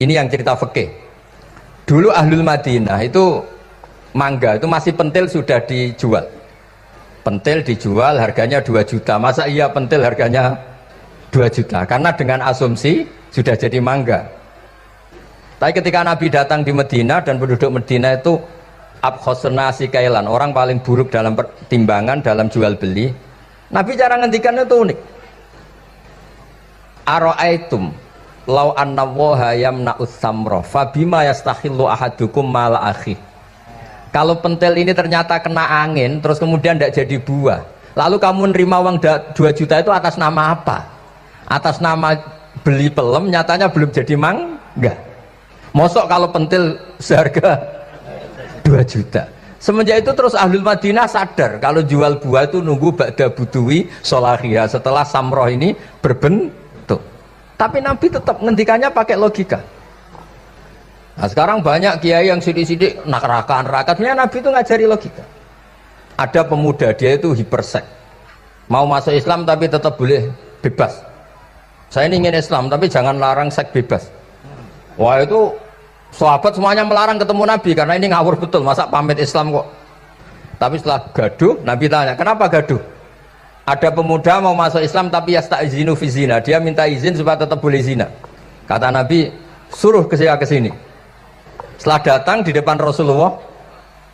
Ini yang cerita fikih. Dulu Ahlul Madinah itu mangga itu masih pentil sudah dijual. Pentil dijual harganya 2 juta. Masa iya pentil harganya 2 juta? Karena dengan asumsi sudah jadi mangga. Tapi ketika Nabi datang di Madinah dan penduduk Madinah itu abkhosna sikailan, orang paling buruk dalam pertimbangan dalam jual beli. Nabi cara ngendikannya itu unik. Aro'aitum lau anna waha yamna'us samra fabima yastakhillu ahadukum mala akhi. Kalau pentil ini ternyata kena angin terus kemudian tidak jadi buah, lalu kamu nerima uang 2 juta itu atas nama apa? Atas nama beli pelem, nyatanya belum jadi mangga. Mosok kalau pentil seharga 2 juta. Semenjak itu terus Ahlul Madinah sadar kalau jual buah itu nunggu ba'da buduwi solahiyah, setelah samroh ini berbentuk. Tapi Nabi tetap ngendikannya pakai logika. Nah sekarang banyak kiai yang sidik-sidik neraka. Sebenarnya Nabi itu ngajari logika. Ada pemuda dia itu hipersek, mau masuk Islam tapi tetap boleh bebas. Saya ini ingin Islam tapi jangan larang seks bebas. Wah itu sahabat semuanya melarang ketemu Nabi karena ini ngawur betul, masa pamit Islam kok. Tapi setelah gaduh, Nabi tanya, kenapa gaduh? Ada pemuda mau masuk Islam tapi yasta'izinu fi zina, dia minta izin supaya tetap boleh zina. Kata Nabi, suruh ke sini. Setelah datang di depan Rasulullah,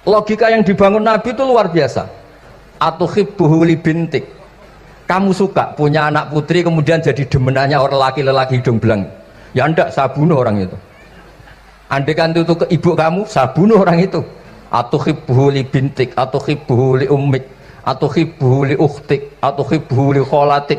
logika yang dibangun Nabi itu luar biasa. Atuhibbuhu li bintik, kamu suka punya anak putri kemudian jadi demenannya orang laki-laki hidung belang? Ya enggak, saya bunuh orang itu. Andaikan itu ke ibu kamu, saya bunuh orang itu. Atuhibbuhu li bintik, atuhibbuhu li ummik, atuhibbuhu li ukhtik, atuhibbuhu li kholatik.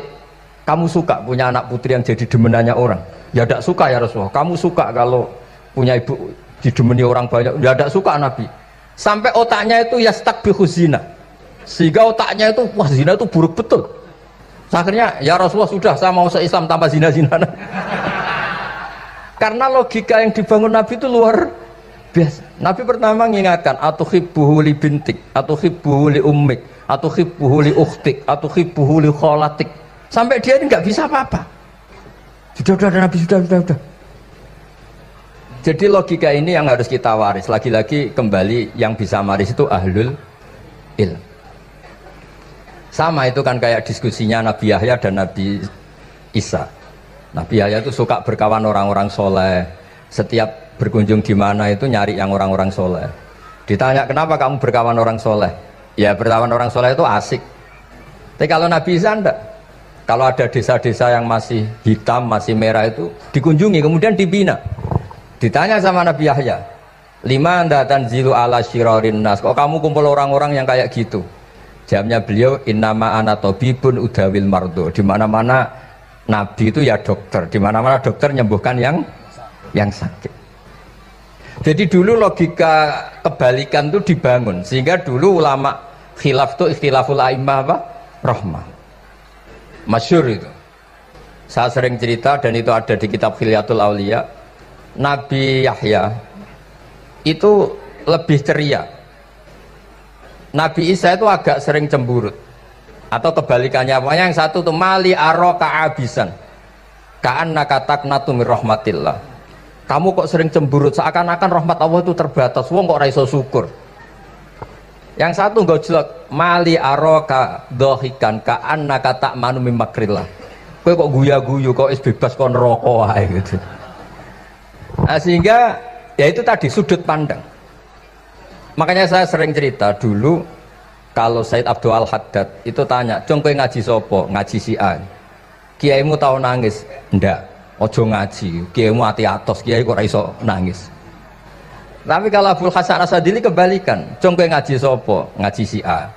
Kamu suka punya anak putri yang jadi demenannya orang? Ya tidak suka ya Rasulullah. Kamu suka kalau punya ibu didemeni orang banyak? Ya tidak suka Nabi. Sampai otaknya itu yastakbihu zina, sehingga otaknya itu wah zina itu buruk betul. Akhirnya ya Rasulullah sudah, saya mau se-Islam tanpa zina-zina. Karena logika yang dibangun Nabi itu luar biasa. Nabi pertama mengingatkan atuhibbuhu li bintik, atuhibbuhu li ummik, atuhibbuhu li ukhtik, atuhibbuhu li kholatik. Sampai dia ini nggak bisa apa-apa. Sudah Nabi sudah. Jadi logika ini yang harus kita waris. Lagi-lagi kembali yang bisa waris itu ahlul ilm. Sama itu kan kayak diskusinya Nabi Yahya dan Nabi Isa. Nabi Yahya itu suka berkawan orang-orang soleh. Setiap berkunjung di mana itu nyari yang orang-orang soleh. Ditanya kenapa kamu berkawan orang soleh? Ya berkawan orang soleh itu asik. Tapi kalau Nabi Isa enggak. Kalau ada desa-desa yang masih hitam, masih merah itu dikunjungi kemudian dibina. Ditanya sama Nabi Yahya, lima anda tanzilu ala syirarin nas. Kok kamu kumpul orang-orang yang kayak gitu? Jawabnya beliau, innama ana tabibun udawil mardo. Di mana-mana Nabi itu ya dokter, di mana-mana dokter nyembuhkan yang sakit. Jadi dulu logika kebalikan itu dibangun, sehingga dulu ulama khilaf itu ikhtilaful a'immah apa? Rahmah. Masyhur itu. Saya sering cerita dan itu ada di kitab Khilyatul Auliya. Nabi Yahya itu lebih ceria. Nabi Isa itu agak sering cemburut. Atau kebalikannya, apanya yang satu tuh mali aro ka'abisan ka'annaka taqnatu mir rahmatillah. Kamu kok sering cemburut, seakan-akan rahmat Allah itu terbatas. Wong kok ora iso syukur. Yang satu enggak jelek, mali aro ka dhahikan ka'annaka ta'manu mim makrillah. Kowe kok guya-guyu, kok is bebas kon neraka wae gitu. Nah, sehingga ya itu tadi sudut pandang. Makanya saya sering cerita dulu kalau Said Abdul Al-Haddad itu tanya, "Cung kowe ngaji sopo?" "Ngaji si A." "Kiaimu tahu nangis?" "Ndak." "Ojo ngaji, kiaimu ati atos, kiai kok ora iso nangis." Tapi kalau Abdul Hasan Asadili kebalikan, "Cung kowe ngaji sopo?" "Ngaji si A."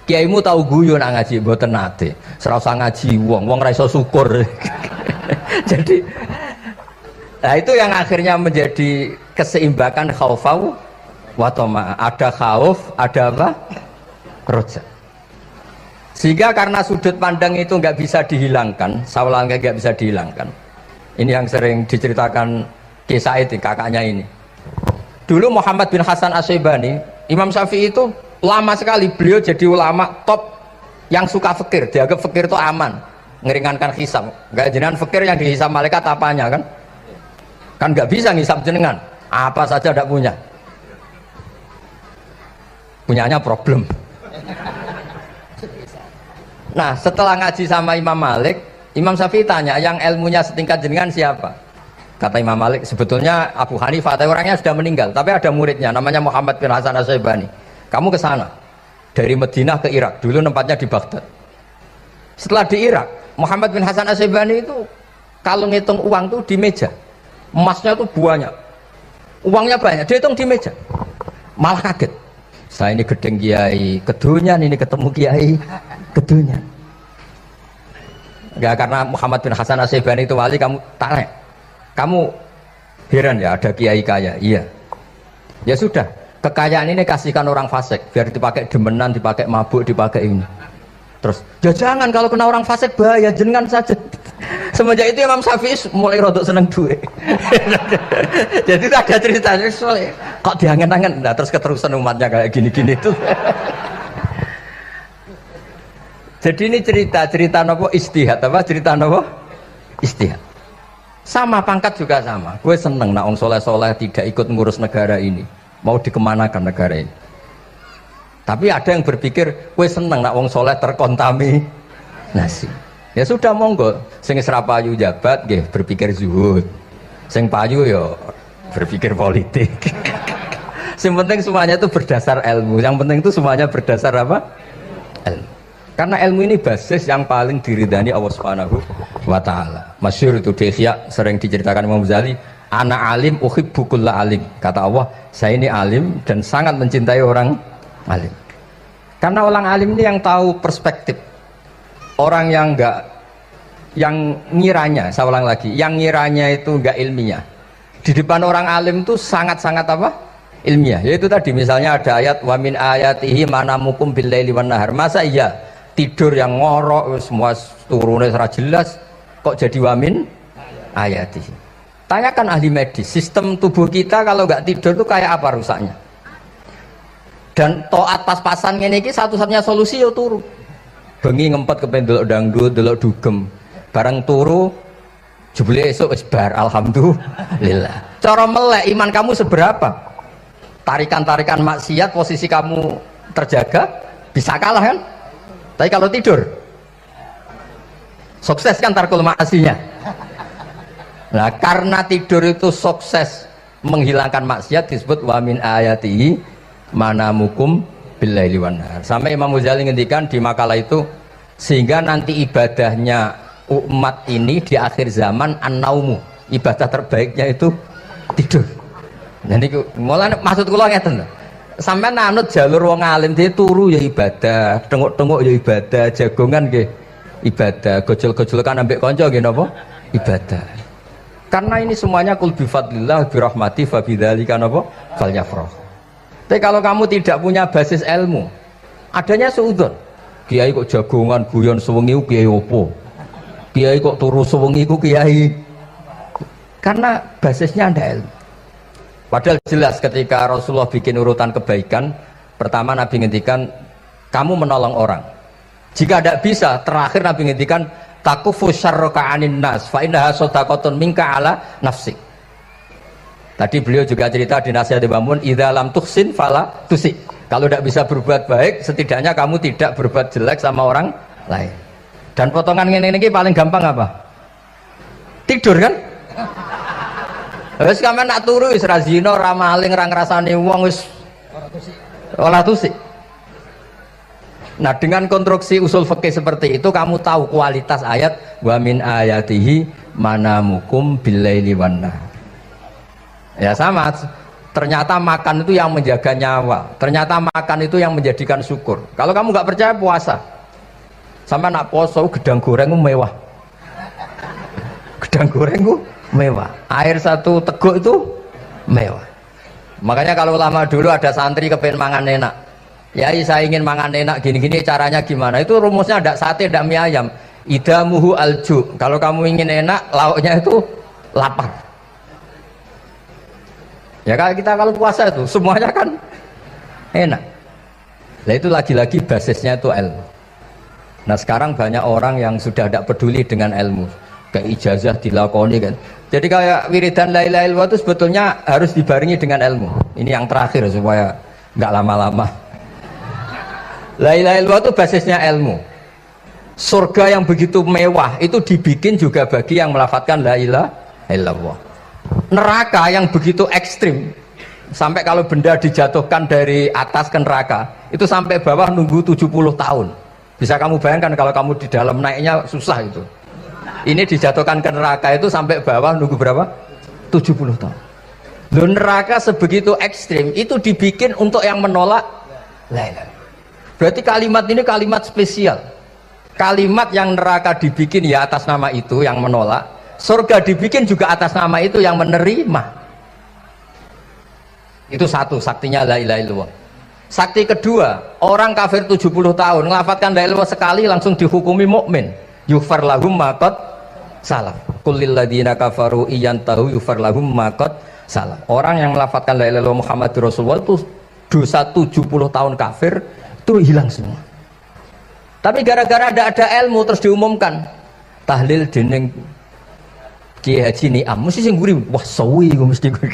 "Kiaimu tahu guyu nak ngaji?" "Mboten nate." "Ora usah ngaji wong ora iso syukur." Jadi nah itu yang akhirnya menjadi keseimbangan khaufau wa tama. Ada khauf, ada apa? Roja. Sehingga karena sudut pandang itu nggak bisa dihilangkan, sawalangnya nggak bisa dihilangkan. Ini yang sering diceritakan kisah itu kakaknya ini. Dulu Muhammad bin Hasan Asy-Syaibani, Imam Syafi'i itu lama sekali beliau jadi ulama top yang suka fikir. Dianggap fikir itu aman, ngeringankan hisab. Nggak jenengan fikir yang dihisab malaikat apanya kan? Kan nggak bisa ngisap jenengan, apa saja tidak punya. Punyanya problem. Nah, setelah ngaji sama Imam Malik, Imam Syafi'i tanya, yang ilmunya setingkat jenengan siapa? Kata Imam Malik, sebetulnya Abu Hanifah, tapi orangnya sudah meninggal, tapi ada muridnya, namanya Muhammad bin Hasan Asy-Syaibani. Kamu ke sana, dari Madinah ke Irak, dulu tempatnya di Baghdad. Setelah di Irak, Muhammad bin Hasan Asy-Syaibani itu kalau ngitung uang tuh di meja, emasnya tuh banyak, uangnya banyak, dia hitung di meja, malah kaget. Saya ini gedeng kiai, kedunyan ini ketemu kiai, kedunyan. Enggak, karena Muhammad bin Hasan Asy-Syaibani itu wali, kamu tanya, kamu heran ya ada kiai kaya? Iya. Ya sudah, kekayaan ini kasihkan orang fasik, biar dipakai demenan, dipakai mabuk, dipakai ini. Terus, ya jangan, kalau kena orang fasik bahaya, jenengan saja. Semenjak itu Imam Syafi'i mulai rodok seneng duit. Jadi ada ceritanya soalnya kok diangen-angen, nah terus keterusan umatnya kayak gini-gini tuh. Jadi ini cerita nopo istihad, apa cerita nopo istihad. Sama pangkat juga sama. Gue seneng nak wong soleh-soleh tidak ikut ngurus negara ini, mau dikemanakan negara ini. Tapi ada yang berpikir, gue seneng nak wong soleh terkontaminasi. Ya sudah monggo, sing serapayu jabat nggih berpikir zuhud. Sing payu ya berpikir politik. Yang penting semuanya itu berdasar ilmu. Yang penting itu semuanya berdasar apa? Ilmu. Karena ilmu ini basis yang paling diridani Allah Subhanahu wa taala. Masyhur itu Ihya sering diceritakan Imam Ghazali, ana alim uhibbu kulla alim. Kata Allah, saya ini alim dan sangat mencintai orang alim. Karena orang alim ini yang tahu perspektif. Orang yang enggak, yang ngiranya, saya ulang lagi, yang ngiranya itu enggak ilmiah, di depan orang alim itu sangat-sangat apa? Ilmiah. Yaitu tadi misalnya ada ayat wa min ayatihi manamukum billaili wan nahar. Masa iya tidur yang ngorok semua turunnya secara jelas kok jadi wa min ayatihi? Tanyakan ahli medis, sistem tubuh kita kalau enggak tidur itu kayak apa rusaknya? Dan toat pas-pasan ini satu-satunya solusi ya turu. Bengi ngempet kepen delok dangdut, delok dugem. Barang turu jebule esuk wis bar, alhamdulillah. Cara melek iman kamu seberapa? Tarikan-tarikan maksiat posisi kamu terjaga bisa kalah kan? Tapi kalau tidur sukses kan tarkul maksinya. Nah, karena tidur itu sukses menghilangkan maksiat disebut wa min ayatihi manamukum billaili wan nahar. Sampai Imam Ghazali ngendikan di makalah itu, sehingga nanti ibadahnya umat ini di akhir zaman an-naumu, ibadah terbaiknya itu tidur. Jadi mulane maksud kula ngeten lho. Sampeyan anut jalur wong alim dia turu ya ibadah, tengok-tengok ya ibadah, jagongan nggih ibadah, gojol-gojolkan ambek kanca nggih napa? Ibadah. Karena ini semuanya kul bi fadlillah bi rahmati fa bidzalika napa? Falyafrah. Tapi kalau kamu tidak punya basis ilmu, adanya seudon. Kiai kok jagongan guyon sewengi kiai opo? Kiai kok turu sewengi ku kiai? Karena basisnya ada ilmu. Padahal jelas ketika Rasulullah bikin urutan kebaikan, pertama Nabi ngendikan kamu menolong orang. Jika tidak bisa, terakhir Nabi ngendikan takufu syarraka anin nas fa innaha shadaqatun minka ala nafsik. Tadi beliau juga cerita di nasihat Imam, idza lam tuhsin fala tusik. Kalau tidak bisa berbuat baik, setidaknya kamu tidak berbuat jelek sama orang lain. Dan potongan ini paling gampang apa? Tidur kan? Wis sampeyan nak turu wis ra zina, ra maling, ra ngrasani wong wis ora tusik. Nah, dengan konstruksi usul fikih seperti itu kamu tahu kualitas ayat wa min ayatihi manamukum billaili wan nahar. Ya sama, ternyata makan itu yang menjaga nyawa, ternyata makan itu yang menjadikan syukur. Kalau kamu nggak percaya puasa, sampai nak poso gedang goreng mewah, gedang goreng mewah, air satu teguk itu mewah. Makanya kalau lama dulu ada santri kepengen mangan enak, ya saya ingin mangan enak gini-gini, caranya gimana? Itu rumusnya ada sate, ada mie ayam. Idamuhu alju. Kalau kamu ingin enak, lauknya itu lapar. Ya kita kalau puasa itu semuanya kan enak. Nah itu lagi-lagi basisnya itu ilmu. Nah sekarang banyak orang yang sudah tidak peduli dengan ilmu. kayak ijazah dilakoni kan. Jadi kayak wiridan la ilaha illallah itu sebetulnya harus dibarengi dengan ilmu. Ini yang terakhir supaya nggak lama-lama. La ilaha illallah itu basisnya ilmu. Surga yang begitu mewah itu dibikin juga bagi yang melafadzkan la ilaha illallah. Neraka yang begitu ekstrim, sampai kalau benda dijatuhkan dari atas ke neraka itu sampai bawah nunggu 70 tahun. Bisa kamu bayangkan kalau kamu di dalam naiknya susah itu. Ini dijatuhkan ke neraka itu sampai bawah nunggu berapa? 70 tahun. Loh, neraka sebegitu ekstrim itu dibikin untuk yang menolak la ilaha. Berarti kalimat ini kalimat spesial. Kalimat yang neraka dibikin ya atas nama itu yang menolak, surga dibikin juga atas nama itu yang menerima. Itu satu saktinya la ilaha illallah. Sakti kedua, orang kafir 70 tahun ngelafadzkan la ilaha illallah sekali langsung dihukumi mukmin. Yufar lahum maqad salam. Qul lil ladzina kafaru iyantahu yufar lahum maqad salam. Orang yang melafadzkan la ilaha illallah Muhammadur Rasulullah itu dosa 70 tahun kafir itu hilang semua. Tapi gara-gara ada ilmu terus diumumkan tahlil dening Kiai Haji Niam mesti sing nguri wah sawi gue mesti gue.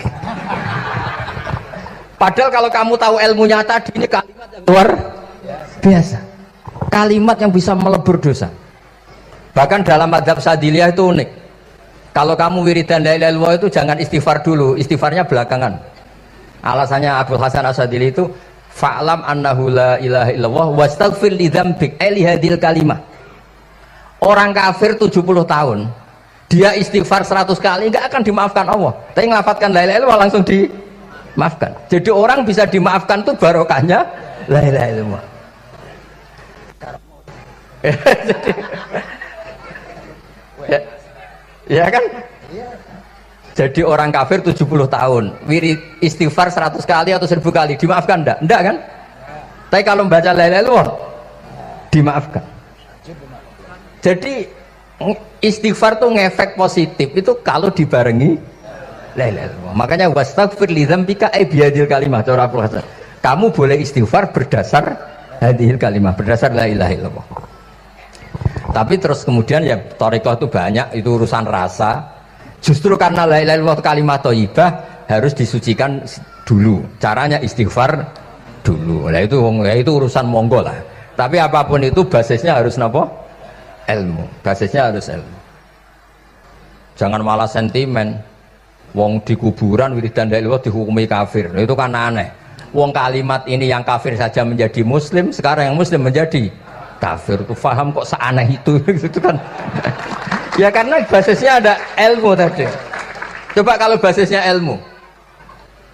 Padahal kalau kamu tahu ilmunya tadi ini kalimat yang luar biasa, kalimat yang bisa melebur dosa. Bahkan dalam madzhab Sadiliyah itu unik. Kalau kamu wiridan la ilaha illallah itu jangan istighfar dulu, istighfarnya belakangan. Alasannya Abdul Hasan As-Sadili itu fa'lam annahu la ilaha illallah wastaghfir li dzambik li hadhil kalimah. Orang kafir 70 tahun dia istighfar 100 kali enggak akan dimaafkan Allah. Tapi ngelafatkan la ilaha illallah langsung dimaafkan. Jadi orang bisa dimaafkan tuh barokahnya la ilaha illallah. ya, ya kan? Jadi orang kafir 70 tahun wirid istighfar 100 kali atau 1000 kali dimaafkan enggak? Enggak kan? Tapi kalau membaca la ilaha illallah dimaafkan. Jadi istighfar tuh ngefek positif itu kalau dibarengi la ilaha illallah. Makanya wastaghfir li dzambika bihadil kalimah cara Abdul Hasan. Kamu boleh istighfar berdasar hadhil kalimah, berdasar la ilaha illallah. Tapi terus kemudian ya thariqah itu banyak, itu urusan rasa. Justru karena la ilaha illallah kalimat thayyibah harus disucikan dulu. Caranya istighfar dulu. Nah itu urusan monggo lah. Tapi apapun itu basisnya harus napa? Ilmu. Basisnya harus ilmu. Jangan malah sentimen. Wong di kuburan wiridan la ilaha illallah dihukumi kafir. Nah, itu kan aneh. Wong kalimat ini yang kafir saja menjadi muslim, sekarang yang muslim menjadi kafir. Itu paham kok seaneh itu gitu kan. Ya karena basisnya ada ilmu tadi. Coba kalau basisnya ilmu,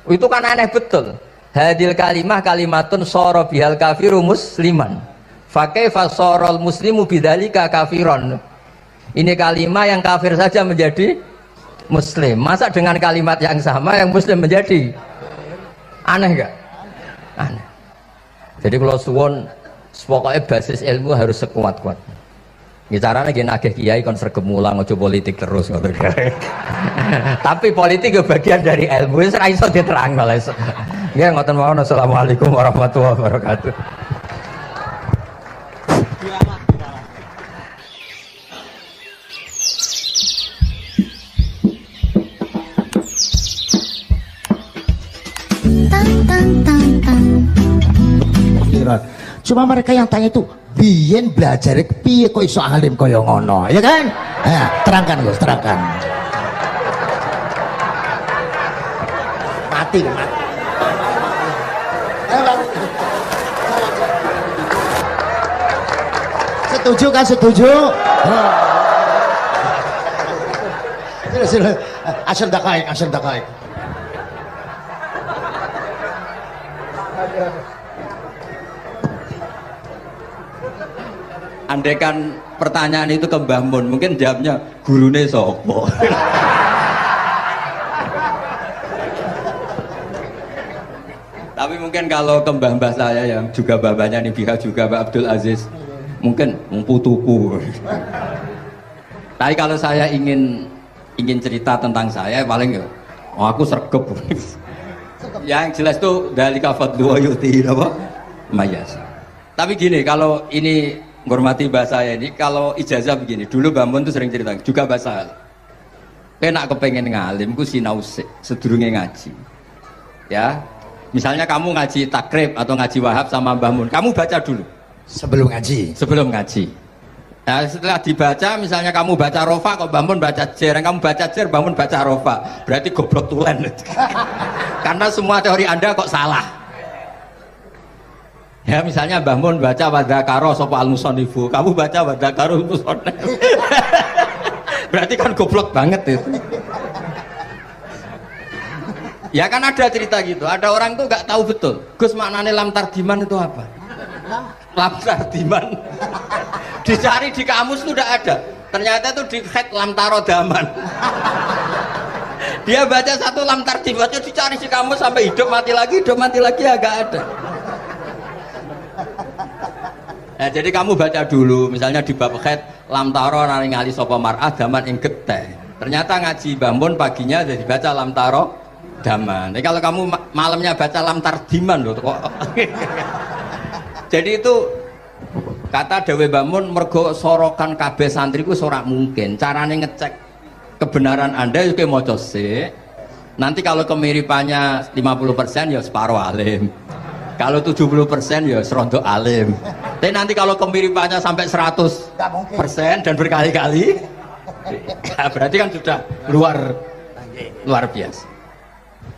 itu kan aneh betul. Hadil kalimah kalimatun soro bihal kafiru musliman. Fakaifa sorol muslimu bidzalika kafiron. Ini kalimat yang kafir saja menjadi muslim. Masa dengan kalimat yang sama yang muslim menjadi aneh gak? Aneh. Jadi kalau suwon pokoknya basis ilmu harus sekuat-kuat. Caranya gini nagih kiai kon sregep mulang aja politik terus ngono. Tapi politik itu bagian dari ilmu, wis ora iso diterangno lho. Nggih ngoten mawon. Assalamualaikum warahmatullahi wabarakatuh. Cuma mereka yang tanya itu biyen belajar piye kok iso alim kaya ngono, ya kan? Nah, terangkan Gus, terangkan. Mati. Setuju kan? Setuju? Sila. Asal dakaik. Andaikan pertanyaan itu ke Mbah Mun, mungkin jawabnya gurune sopo. Tapi mungkin kalau ke mbah-mbah saya yang juga babanya nih pihak juga Pak Abdul Aziz, mungkin putuku. Tapi kalau saya ingin cerita tentang saya paling aku sregep. Yang jelas tuh dari kafat dua yuti apa mayas. Tapi gini, kalau ini menghormati bahasa saya ini. Kalau ijazah begini, dulu Mbah Mun tuh sering cerita juga bahasa. Enak kepengen ngalim, ku sinau sedurunge ngaji. Ya, misalnya kamu ngaji takrib atau ngaji wahab sama Mbah Mun, kamu baca dulu. Sebelum ngaji. Sebelum ngaji. Nah, setelah dibaca, misalnya kamu baca rofa, kok Mbah Mun baca jer, kamu baca jer, Mbah Mun baca rofa, berarti goblok tulen. Karena semua teori Anda kok salah. Ya misalnya Mbah Mun baca wadakaro sapa al-musannifu, kamu baca wadakaro musannif. Berarti kan goblok banget itu. Ya kan ada cerita gitu, ada orang tuh nggak tahu betul. Gus maknanya lam tardiman itu apa? Lam tardiman. Dicari di kamus tuh udah ada. Ternyata itu di khat lam tarodaman. Dia baca satu lam tardimannya dicari di kamus sampai hidup mati lagi agak ada. Nah, jadi kamu baca dulu, misalnya di bab khat lam taro ngali sapa mar'ah daman ing geteh. Ternyata ngaji Mbah Mun paginya jadi baca lam taro daman. Jadi kalau kamu malamnya baca lam tardiman loh kok. Jadi itu kata Dewi Mbah Mun mergo sorokan kabeh santri ku ora mungkin. Carane ngecek kebenaran Anda itu maca sik. Nanti kalau kemiripannya 50% ya separuh alim. Kalau 70% ya serondo alim. Tapi nanti kalau kemiripannya sampai 100% dan berkali-kali, ya berarti kan sudah luar biasa.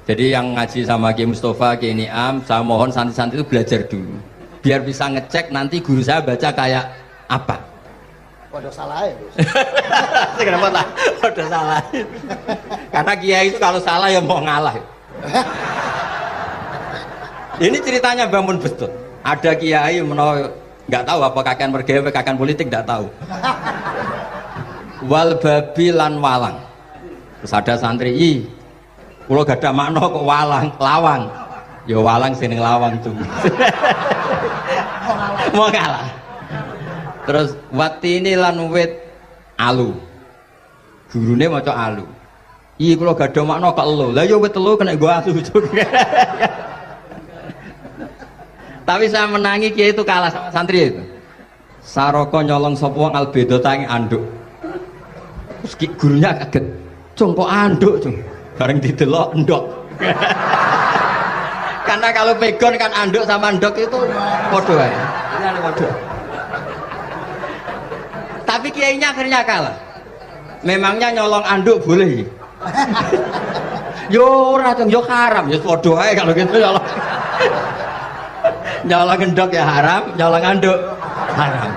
Jadi yang ngaji sama Ki Mustafa, Ki Niam, saya mohon santri-santri itu belajar dulu, biar bisa ngecek nanti guru saya baca kayak apa. Waduh salah ya. Kenapa lah? Waduh salah. Karena kiai itu kalau salah ya mau ngalah. Ini ceritanya Mbah Mun betul. Ada kiai nggak tahu apa kakean mergawe kakean politik nggak tahu. Wal babi lan walang. Terus ada santri, kula gak ada makna kok walang, lawang. Ya walang sing lawang tuh. Mau ngalah. Terus watini lan wit alu. Gurune maca alu. Kula gak ada makna kok elo. Lah ya wit telu kena go alu. Tapi saya menangi kiai itu kalah sama santri itu. Saroko nyolong sapa wong albedo tangi anduk. Terus gurunya kaget. Cung kok anduk, Cung? Bareng didelok endok. Karena kalau pegon kan anduk sama endok itu padha wae. Ini padha. Tapi kiainya akhirnya kalah. Memangnya nyolong anduk boleh? Yo ora, Cung, yo haram, yo padha wae kalau gitu nyolong. Nyolong endok ya haram, nyolong anduk haram.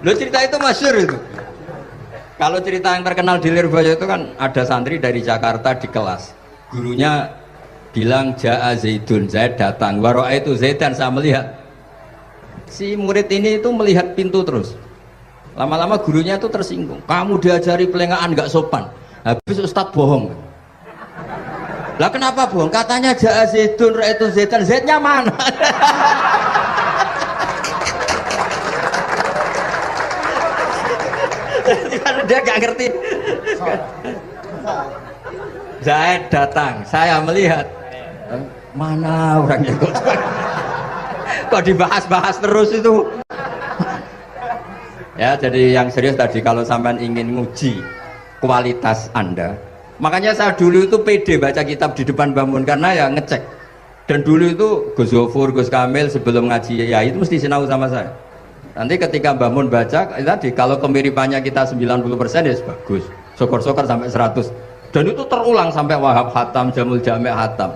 Lo cerita itu masyhur itu. Kalau cerita yang terkenal di Lirboyo itu kan ada santri dari Jakarta di kelas. Gurunya bilang Ja'a Zaidun, Zaid datang. Waro'a itu Zaidan, saya melihat. Si murid ini itu melihat pintu terus. Lama-lama gurunya itu tersinggung. Kamu diajari pelengahan nggak sopan. Habis Ustadz bohong. Lah kenapa bohong? Katanya Ja'a Zaidun, Ra itu Zaidan. Zaidnya mana? Dia gak ngerti. Zaid datang, saya melihat. Mana orangnya kok dibahas-bahas terus itu. Ya, jadi yang serius tadi, kalau sampean ingin nguji kualitas Anda, makanya saya dulu itu pede baca kitab di depan Mbah Mun karena ya ngecek. Dan dulu itu Gus Gofur, Gus Kamil sebelum ngaji ya itu mesti sinau sama saya. Nanti ketika Mbah Mun baca tadi, kalau kemiripannya kita 90% ya bagus, syukur-syukur sampai 100. Dan itu terulang sampai Wahab Hatam, Jamul Jami' Hatam,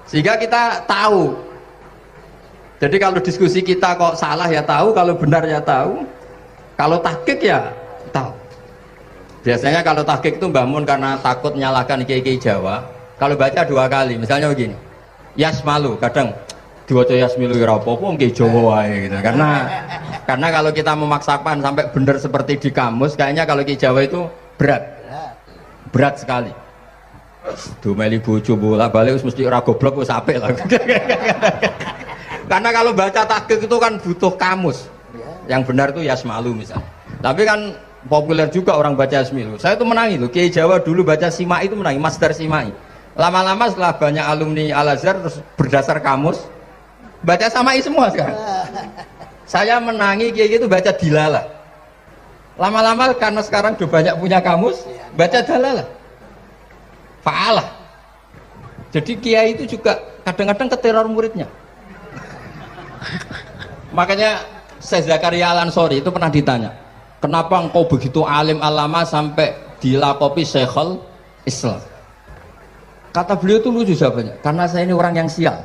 sehingga kita tahu. Jadi kalau diskusi kita kok salah ya tahu, kalau benar ya tahu, kalau tahqiq ya tahu. Biasanya kalau tahqiq itu Mbah Mun karena takut menyalahkan kiai-kiai Jawa, kalau baca 2 kali, misalnya begini, Yasmalu, kadang diwaca Yasmilu ya apa-apa nggih Jawa wae gitu. Karena kalau kita memaksakan sampai benar seperti di kamus, kayaknya kalau ki Jawa itu berat sekali. Dumeli bojo bolak-balik mesti ora goblok wis apik lah. Karena kalau baca tahqiq itu kan butuh kamus. Yang benar itu Yasmalu misalnya. Tapi kan populer juga orang baca Yasmilu. Saya itu menangi loh, Kiai Jawa dulu baca Simai itu menangi, Masdar Simai. Lama-lama setelah banyak alumni Al-Azhar terus berdasar kamus, Baca samai semua sekarang. Saya menangi kiai itu baca dilalah. Lama-lama karena sekarang udah banyak punya kamus, baca dalalah. Fa'alah. Jadi kiai itu juga kadang-kadang keteror muridnya. Makanya Syekh Zakaria Al-Ansori itu pernah ditanya, kenapa engkau begitu alim alama sampai dilakopi Syekhul Islam? Kata beliau itu lucu jawabannya, karena saya ini orang yang sial.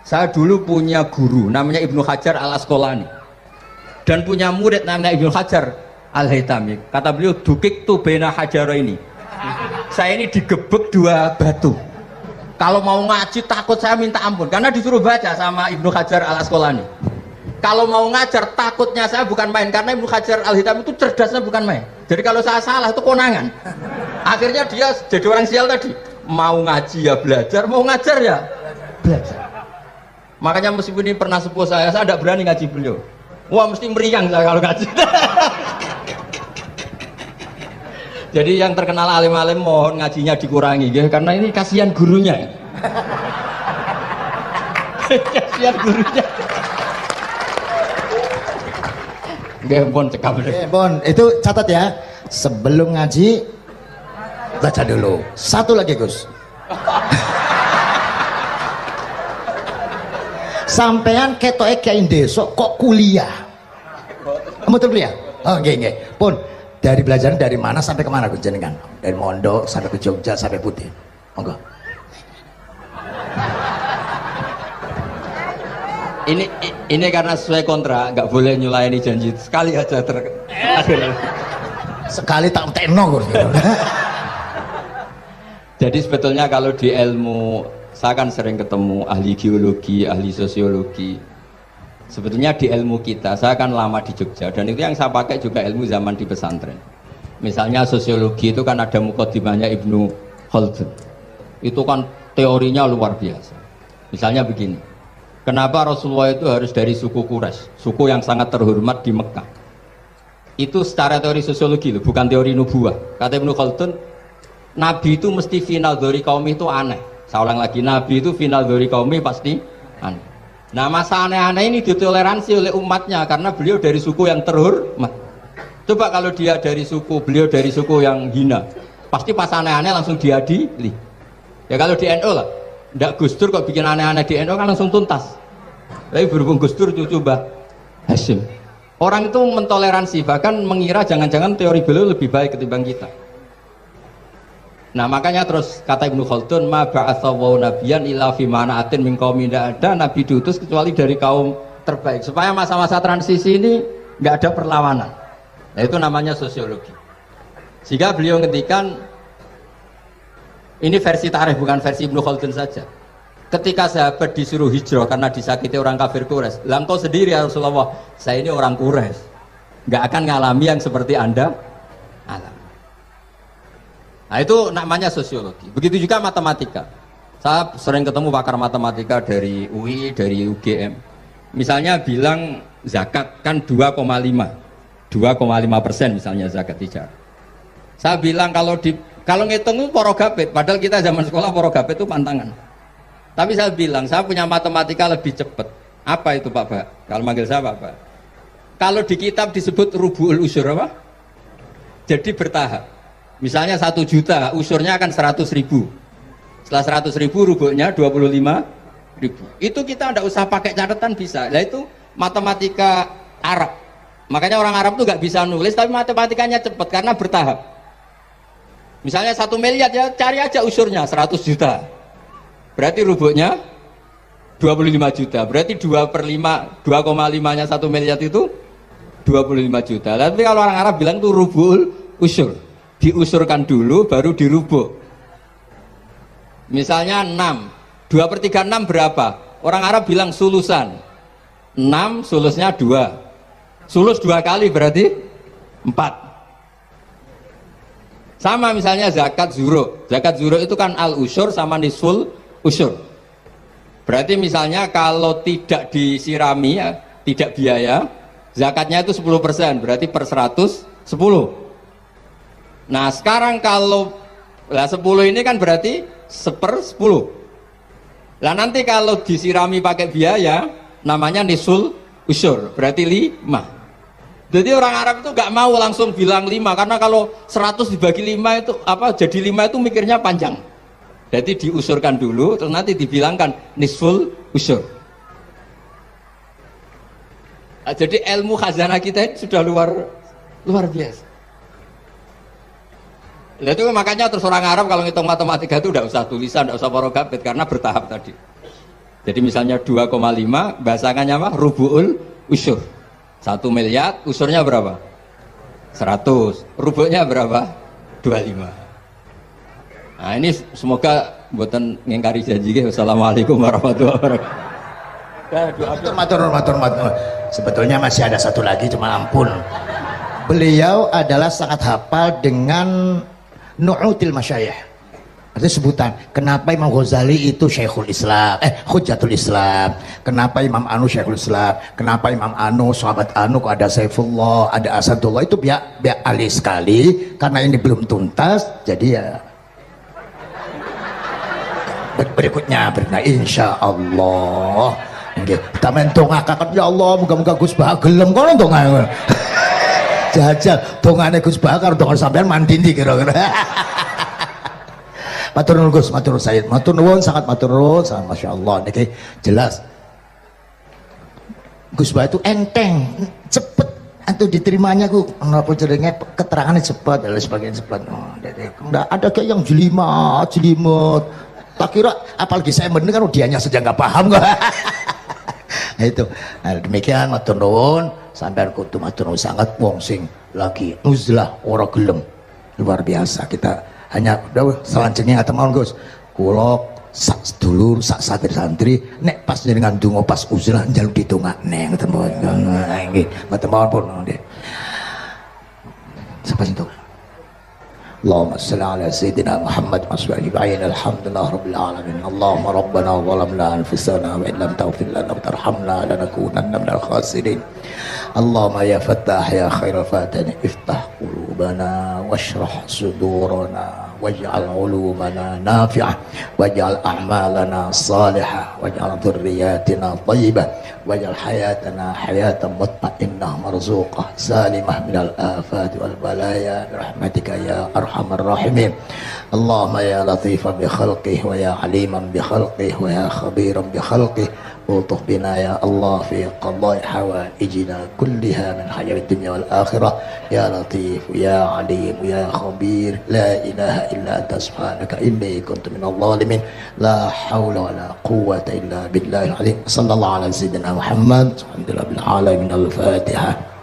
Saya dulu punya guru namanya Ibnu Hajar Al-Asqalani dan punya murid namanya Ibnu Hajar Al-Haytami. Kata beliau, dukik tu bena hajaro ini. Saya ini digebek dua batu. Kalau mau ngaji takut saya minta ampun karena disuruh baca sama Ibnu Hajar Al-Asqalani. Kalau mau ngajar takutnya saya bukan main karena Ibnu Hajar Al-Haytami itu cerdasnya bukan main. Jadi kalau saya salah itu konangan. Akhirnya dia jadi orang sial tadi. Mau ngaji ya belajar, mau ngajar ya belajar. Makanya meskipun ini pernah sepuh saya tidak berani ngaji beliau. Wah mesti meriang saya kalau ngaji. Jadi yang terkenal alim-alim mohon ngajinya dikurangi ya, karena ini kasihan gurunya. Kasihan gurunya. Gempon cekap. Gempon itu catat ya. Sebelum ngaji baca dulu. Satu lagi Gus. Sampean ketoke kayak desa kok kuliah. Betul kuliah? Oh nggih. Pun dari belajar dari mana sampai kemana Gus jenengan? Dari Mondok sampai ke Jogja sampai Putih. Monggo. Ini karena sesuai kontrak, nggak boleh nyulayani janji sekali aja sekali tak tekno Gus. Jadi sebetulnya kalau di ilmu saya kan sering ketemu ahli geologi, ahli sosiologi. Sebetulnya di ilmu kita, saya kan lama di Jogja dan itu yang saya pakai juga ilmu zaman di pesantren. Misalnya sosiologi itu kan ada mukadimahnya Ibnu Khaldun. Itu kan teorinya luar biasa. Misalnya begini, kenapa Rasulullah itu harus dari suku Quraisy, suku yang sangat terhormat di Mekah? Itu secara teori sosiologi loh, bukan teori nubuah. Kata Ibnu Khaldun, Nabi itu mesti final dari kaum itu aneh. Saya ulang lagi, Nabi itu final dari kaum pasti aneh. Nah masa aneh-aneh ini ditoleransi oleh umatnya karena beliau dari suku yang terhormat. Coba kalau dia dari suku, beliau dari suku yang hina, pasti pas aneh-aneh langsung diadili. Ya kalau di NU lah, ndak Gus Dur kok bikin aneh-aneh di NU kan langsung tuntas. Tapi berhubung Gus Dur cucu Mbah Hasyim, orang itu mentoleransi, bahkan mengira jangan-jangan teori beliau lebih baik ketimbang kita. Nah makanya terus kata Ibnu Khaldun, ma ba'atsawu nabiyan illa fi mana'atin min qaumin, tidak ada nabi diutus kecuali dari kaum terbaik supaya masa-masa transisi ini nggak ada perlawanan. Nah itu namanya sosiologi. Sehingga beliau ngendikan, ini versi tarikh bukan versi Ibnu Khaldun saja. Ketika sahabat disuruh hijrah karena disakiti orang kafir Quraisy, lah engkau sendiri ya Rasulullah, saya ini orang Quraisy, nggak akan ngalami yang seperti Anda alami. Nah itu namanya sosiologi. Begitu juga matematika. Saya sering ketemu pakar matematika dari UI, dari UGM. Misalnya bilang zakat kan 2,5% misalnya zakat hijrah. Saya bilang kalau ngitung itu porogabit, padahal kita zaman sekolah porogabit itu pantangan. Tapi saya bilang saya punya matematika lebih cepat. Apa itu Pak Pak? Kalau manggil saya Pak Pak. Kalau di kitab disebut rubu'ul usyur apa? Jadi bertahap. Misalnya 1 juta, usurnya akan 100.000. Setelah 100.000 rubuknya 25.000. Itu kita tidak usah pakai catatan bisa. Nah itu matematika Arab. Makanya orang Arab tuh nggak bisa nulis, tapi matematikanya cepat karena bertahap. Misalnya 1 miliar ya cari aja usurnya 100 juta. Berarti rubuknya 25 juta. Berarti 2/5, 2,5-nya 1 miliar itu 25 juta. Tapi kalau orang Arab bilang itu rubul usur. Diusurkan dulu baru dirubuk. Misalnya 6, 2/3 6 berapa? Orang Arab bilang sulusan. 6 sulusnya 2. Sulus 2 kali berarti 4. Sama misalnya zakat zuro. Zakat zuro itu kan al usur sama nisful usur. Berarti misalnya kalau tidak disirami ya, tidak biaya, zakatnya itu 10%, berarti per 100 10. Nah sekarang kalau 10 ini kan berarti 1/10. Lah nanti kalau disirami pakai biaya namanya nisul usyur, berarti 5. Jadi orang Arab itu nggak mau langsung bilang 5 karena kalau 100 dibagi 5 itu apa jadi 5 itu mikirnya panjang. Jadi diusurkan dulu terus nanti dibilangkan nisful usyur. Nah, jadi ilmu khazanah kita ini sudah luar biasa. Nah, itu makanya terus orang Arab kalau ngitung matematika itu tidak usah tulisan, tidak usah porogabit karena bertahap tadi. Jadi misalnya 2,5 bahasannya apa? Rubu'ul usyur. 1 miliar, usurnya berapa? 100. Rubu'nya berapa? 25. Nah ini semoga buatan ngingkari janji. Wassalamualaikum warahmatullahi wabarakatuh. Matur. Sebetulnya masih ada satu lagi, cuma ampun. Beliau adalah sangat hafal dengan nu'util masyayikh. Artinya sebutan, kenapa Imam Ghazali itu Syekhul Islam, Hujjatul Islam, kenapa Imam Anu Syekhul Islam, kenapa Imam Anu, sahabat Anu kok ada Saifullah, ada Asadullah, itu biar alih sekali, karena ini belum tuntas, jadi ya berikutnya insya Allah kita mentongakakan ya Allah moga-moga Gus Bah gelem kono ndonga jajal dongane Gus Bah karo dongan sampean mandindi kira-kira. Matur nuwun Gus, matur Sayyid, matur nuwun, sangat matur nuwun, sangat Masya Allah niki jelas Gus Bah itu enteng, cepet atau diterimanya ku apa jenenge keterangannya cepat dan sebagainya cepat. Enggak ada kayak yang jelimet tak kira apalagi saya mendengar dianya saja nggak paham kok. Nah itu demikian matur nuwun sampean kudu matur nuwun sangat wong sing lagi uzlah ora gelem luar biasa. Kita hanya selanjutnya ngaten mawon Gus kula sak sedulur sak santri nek pas jenengan donga pas uzlah njaluk ditungakne ngoten mawon nggih ngoten mawon pun nggih sampai itu. اللهم صل على سيدنا محمد أجمعين الحمد لله رب العالمين اللهم ربنا ظلمنا أنفسنا وإن لم تغفر لنا وترحمنا لنكونن من الخاسرين اللهم يا فتاح يا خير الفاتحين افتح قلوبنا واشرح صدورنا واجعل علومنا نافعة واجعل أعمالنا صالحة واجعل ذرياتنا طيبة واجعل حياتنا حياة مطمئنة مرزوقة سالمة من الآفات والبلايا برحمتك يا أرحم الراحمين اللهم يا لطيفا بخلقه ويا عليما بخلقه ويا خبيرا بخلقه الطف بنا يا الله في قضاء حوائجنا كلها من حياة الدنيا والآخرة يا لطيف يا عليم يا خبير لا إله إلا أنت سبحانك إني كنت من الظالمين لا حول ولا قوة إلا بالله العليم صلى الله على سيدنا محمد الحمد لله بالعالمين الفاتحة.